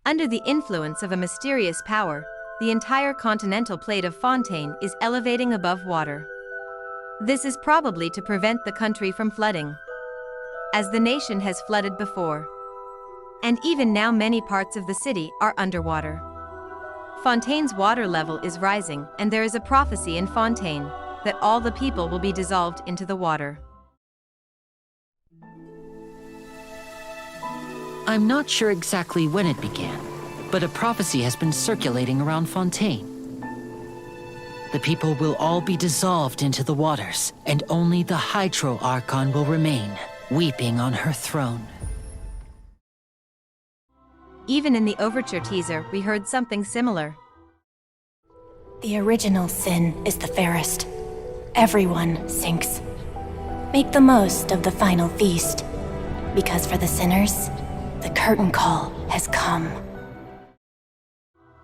Under the influence of a mysterious power, the entire continental plate of Fontaine is elevating above water. This is probably to prevent the country from flooding, as the nation has flooded before. And even now many parts of the city are underwater. Fontaine's water level is rising, and there is a prophecy in Fontaine that all the people will be dissolved into the water. I'm not sure exactly when it began, but a prophecy has been circulating around Fontaine. The people will all be dissolved into the waters, and only the Hydro Archon will remain, weeping on her throne. Even in the Overture teaser, we heard something similar. The original sin is the fairest. Everyone sinks. Make the most of the final feast, because for the sinners, the curtain call has come.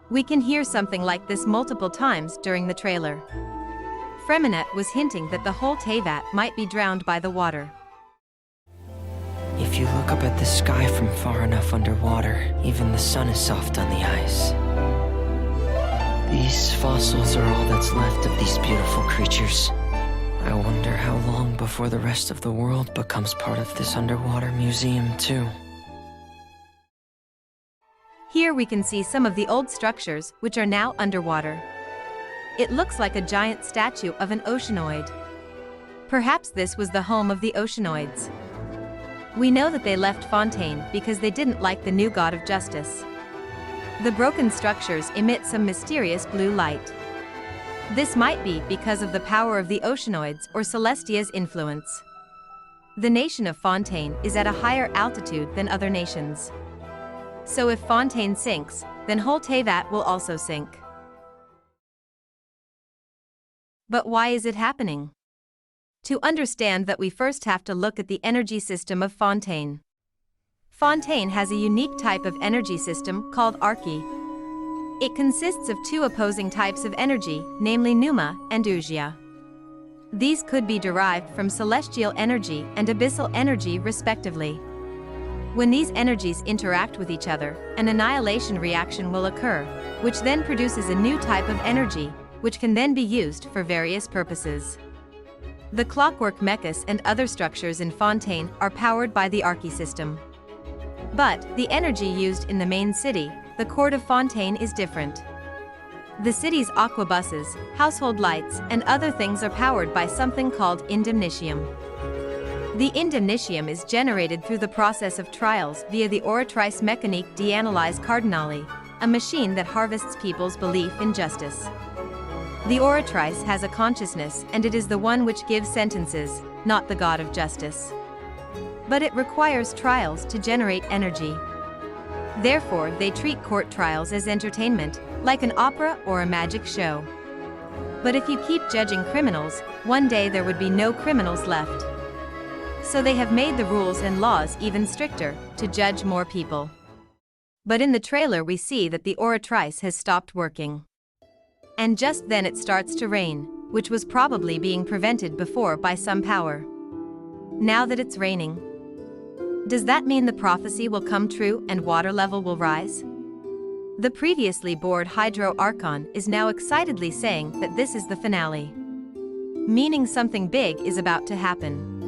We can hear something like this multiple times during the trailer. Freminette was hinting that the whole Teyvat might be drowned by the water. If you look up at the sky from far enough underwater, even the sun is soft on the ice. These fossils are all that's left of these beautiful creatures. I wonder how long before the rest of the world becomes part of this underwater museum, too. Here we can see some of the old structures which are now underwater. It looks like a giant statue of an oceanoid. Perhaps this was the home of the oceanoids. We know that they left Fontaine because they didn't like the new god of justice. The broken structures emit some mysterious blue light. This might be because of the power of the oceanoids or Celestia's influence. The nation of Fontaine is at a higher altitude than other nations. So if Fontaine sinks, then whole Teyvat will also sink. But why is it happening? To understand that, we first have to look at the energy system of Fontaine. Fontaine has a unique type of energy system called Archi. It consists of two opposing types of energy, namely Pneuma and Ousia. These could be derived from celestial energy and abyssal energy respectively. When these energies interact with each other, an annihilation reaction will occur, which then produces a new type of energy, which can then be used for various purposes. The clockwork mechas and other structures in Fontaine are powered by the Archi system. But the energy used in the main city, the court of Fontaine, is different. The city's aquabuses, household lights, and other things are powered by something called indemnitium. The indemnitium is generated through the process of trials via the oratrice mécanique d'analyse cardinale, a machine that harvests people's belief in justice. The oratrice has a consciousness, and it is the one which gives sentences, not the god of justice. But it requires trials to generate energy. Therefore, they treat court trials as entertainment, like an opera or a magic show. But if you keep judging criminals, one day there would be no criminals left. So they have made the rules and laws even stricter, to judge more people. But in the trailer we see that the oratrice has stopped working. And just then it starts to rain, which was probably being prevented before by some power. Now that it's raining, does that mean the prophecy will come true and water level will rise? The previously bored Hydro Archon is now excitedly saying that this is the finale, meaning something big is about to happen.